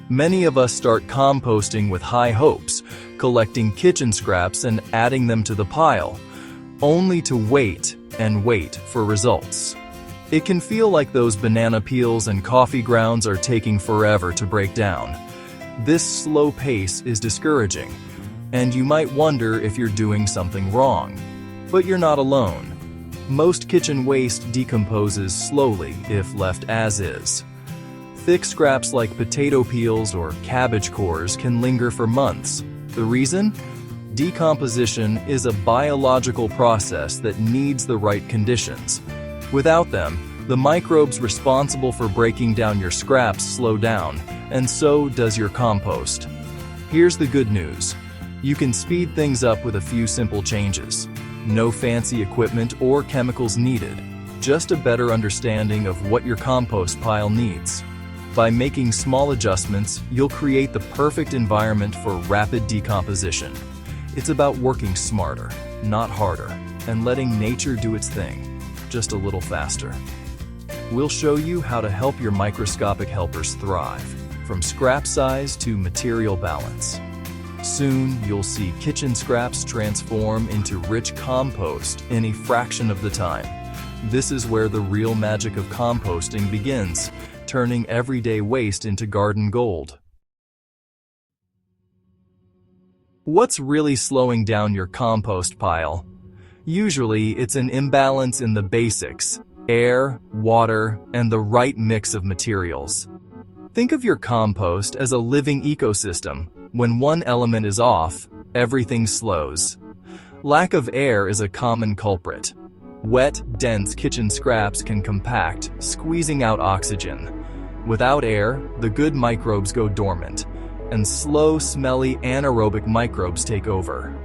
Many of us start composting with high hopes, collecting kitchen scraps and adding them to the pile, only to wait and wait for results. It can feel like those banana peels and coffee grounds are taking forever to break down. This slow pace is discouraging, and you might wonder if you're doing something wrong. But you're not alone. Most kitchen waste decomposes slowly if left as is. Thick scraps like potato peels or cabbage cores can linger for months. The reason? Decomposition is a biological process that needs the right conditions. Without them, the microbes responsible for breaking down your scraps slow down, and so does your compost. Here's the good news. You can speed things up with a few simple changes. No fancy equipment or chemicals needed, just a better understanding of what your compost pile needs. By making small adjustments, you'll create the perfect environment for rapid decomposition. It's about working smarter, not harder, and letting nature do its thing, just a little faster. We'll show you how to help your microscopic helpers thrive, from scrap size to material balance. Soon, you'll see kitchen scraps transform into rich compost in a fraction of the time. This is where the real magic of composting begins, turning everyday waste into garden gold. What's really slowing down your compost pile? Usually, it's an imbalance in the basics: air, water, and the right mix of materials. Think of your compost as a living ecosystem. When one element is off, everything slows. Lack of air is a common culprit. Wet, dense kitchen scraps can compact, squeezing out oxygen. Without air, the good microbes go dormant, and slow, smelly anaerobic microbes take over.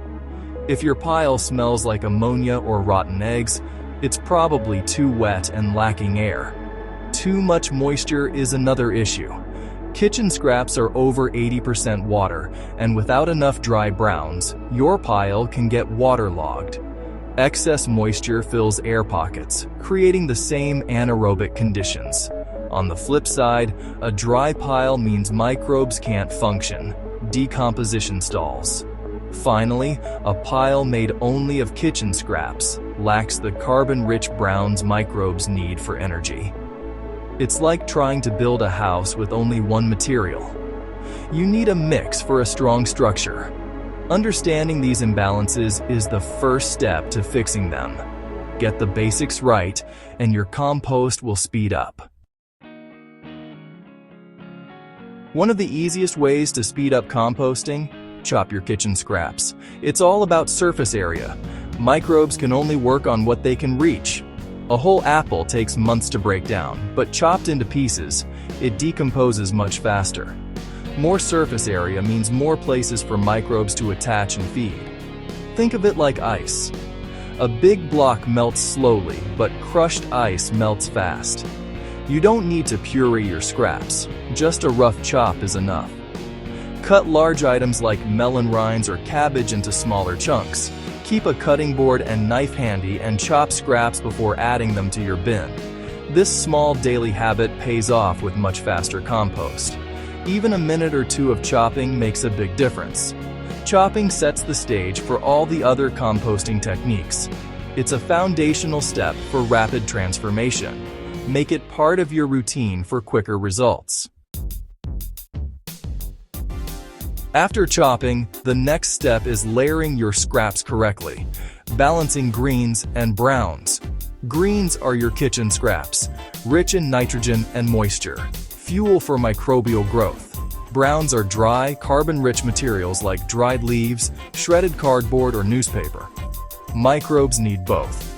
If your pile smells like ammonia or rotten eggs, it's probably too wet and lacking air. Too much moisture is another issue. Kitchen scraps are over 80% water, and without enough dry browns, your pile can get waterlogged. Excess moisture fills air pockets, creating the same anaerobic conditions. On the flip side, a dry pile means microbes can't function. Decomposition stalls. Finally, a pile made only of kitchen scraps lacks the carbon-rich browns microbes need for energy. It's like trying to build a house with only one material. You need a mix for a strong structure. Understanding these imbalances is the first step to fixing them. Get the basics right, and your compost will speed up. One of the easiest ways to speed up composting? Chop your kitchen scraps. It's all about surface area. Microbes can only work on what they can reach. A whole apple takes months to break down, but chopped into pieces, it decomposes much faster. More surface area means more places for microbes to attach and feed. Think of it like ice. A big block melts slowly, but crushed ice melts fast. You don't need to puree your scraps, just a rough chop is enough. Cut large items like melon rinds or cabbage into smaller chunks. Keep a cutting board and knife handy and chop scraps before adding them to your bin. This small daily habit pays off with much faster compost. Even a minute or two of chopping makes a big difference. Chopping sets the stage for all the other composting techniques. It's a foundational step for rapid transformation. Make it part of your routine for quicker results. After chopping, the next step is layering your scraps correctly, balancing greens and browns. Greens are your kitchen scraps, rich in nitrogen and moisture, fuel for microbial growth. Browns are dry, carbon-rich materials like dried leaves, shredded cardboard, or newspaper. Microbes need both.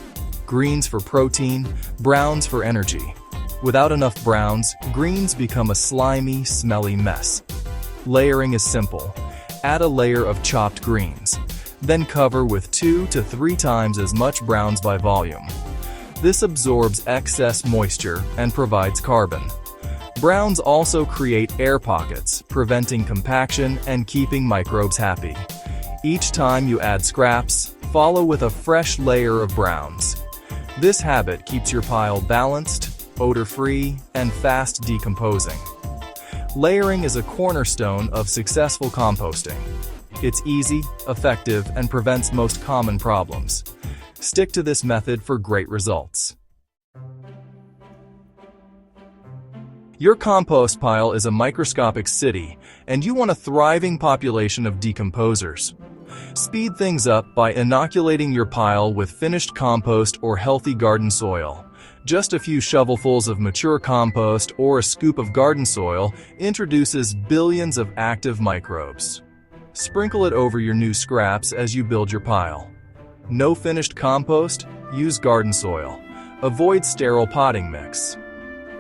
Greens for protein, browns for energy. Without enough browns, greens become a slimy, smelly mess. Layering is simple. Add a layer of chopped greens. Then cover with 2 to 3 times as much browns by volume. This absorbs excess moisture and provides carbon. Browns also create air pockets, preventing compaction and keeping microbes happy. Each time you add scraps, follow with a fresh layer of browns. This habit keeps your pile balanced, odor-free, and fast decomposing. Layering is a cornerstone of successful composting. It's easy, effective, and prevents most common problems. Stick to this method for great results. Your compost pile is a microscopic city, and you want a thriving population of decomposers. Speed things up by inoculating your pile with finished compost or healthy garden soil. Just a few shovelfuls of mature compost or a scoop of garden soil introduces billions of active microbes. Sprinkle it over your new scraps as you build your pile. No finished compost? Use garden soil. Avoid sterile potting mix.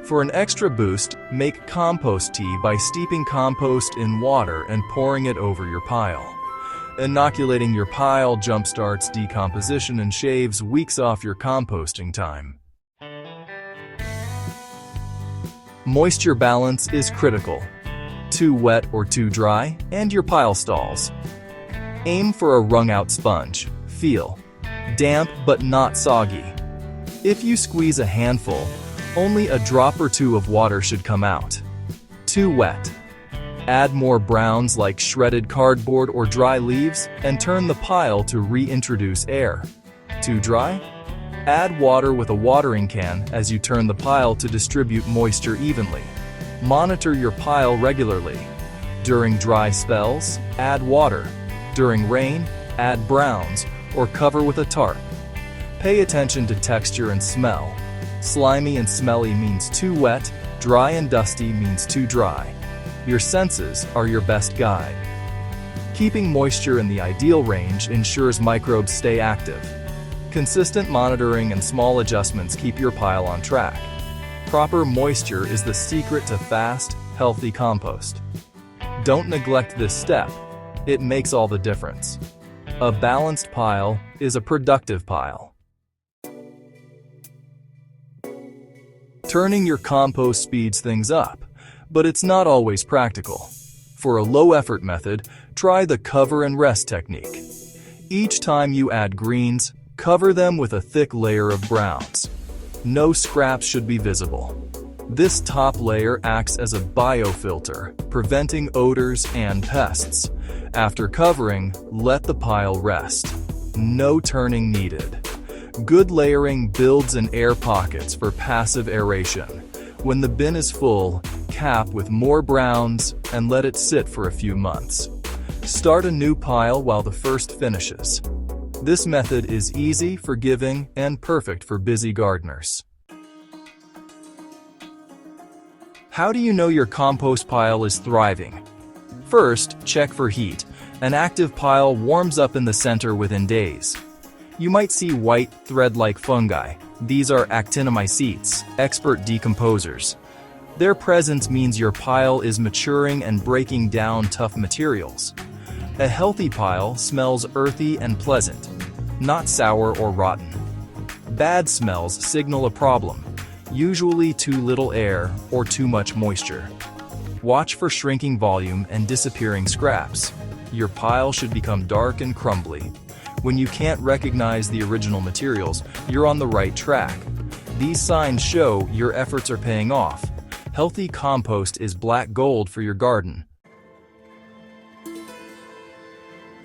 For an extra boost, make compost tea by steeping compost in water and pouring it over your pile. Inoculating your pile jumpstarts decomposition and shaves weeks off your composting time. Moisture balance is critical. Too wet or too dry, and your pile stalls. Aim for a wrung-out sponge. Feel damp but not soggy. If you squeeze a handful, only a drop or two of water should come out. Too wet. Add more browns like shredded cardboard or dry leaves and turn the pile to reintroduce air. Too dry? Add water with a watering can as you turn the pile to distribute moisture evenly. Monitor your pile regularly. During dry spells, add water. During rain, add browns or cover with a tarp. Pay attention to texture and smell. Slimy and smelly means too wet, dry and dusty means too dry. Your senses are your best guide. Keeping moisture in the ideal range ensures microbes stay active. Consistent monitoring and small adjustments keep your pile on track. Proper moisture is the secret to fast, healthy compost. Don't neglect this step. It makes all the difference. A balanced pile is a productive pile. Turning your compost speeds things up, but it's not always practical. For a low-effort method, try the cover and rest technique. Each time you add greens, cover them with a thick layer of browns. No scraps should be visible. This top layer acts as a biofilter, preventing odors and pests. After covering, let the pile rest. No turning needed. Good layering builds in air pockets for passive aeration. When the bin is full, cap with more browns and let it sit for a few months. Start a new pile while the first finishes. This method is easy, forgiving, and perfect for busy gardeners. How do you know your compost pile is thriving? First, check for heat. An active pile warms up in the center within days. You might see white, thread-like fungi. These are actinomycetes, expert decomposers. Their presence means your pile is maturing and breaking down tough materials. A healthy pile smells earthy and pleasant, not sour or rotten. Bad smells signal a problem, usually too little air or too much moisture. Watch for shrinking volume and disappearing scraps. Your pile should become dark and crumbly. When you can't recognize the original materials, you're on the right track. These signs show your efforts are paying off. Healthy compost is black gold for your garden.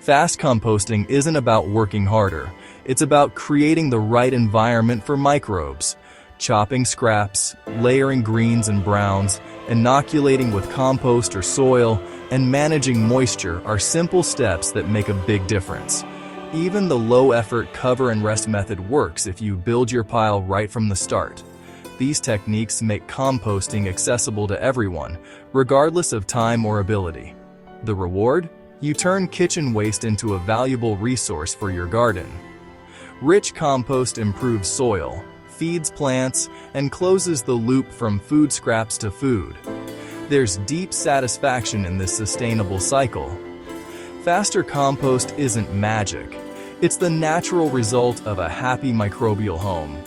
Fast composting isn't about working harder. It's about creating the right environment for microbes. Chopping scraps, layering greens and browns, inoculating with compost or soil, and managing moisture are simple steps that make a big difference. Even the low-effort cover and rest method works if you build your pile right from the start. These techniques make composting accessible to everyone, regardless of time or ability. The reward? You turn kitchen waste into a valuable resource for your garden. Rich compost improves soil, feeds plants, and closes the loop from food scraps to food. There's deep satisfaction in this sustainable cycle. Faster compost isn't magic. It's the natural result of a happy microbial home.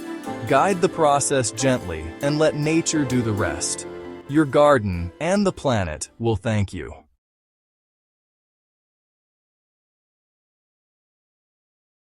Guide the process gently and let nature do the rest. Your garden and the planet will thank you.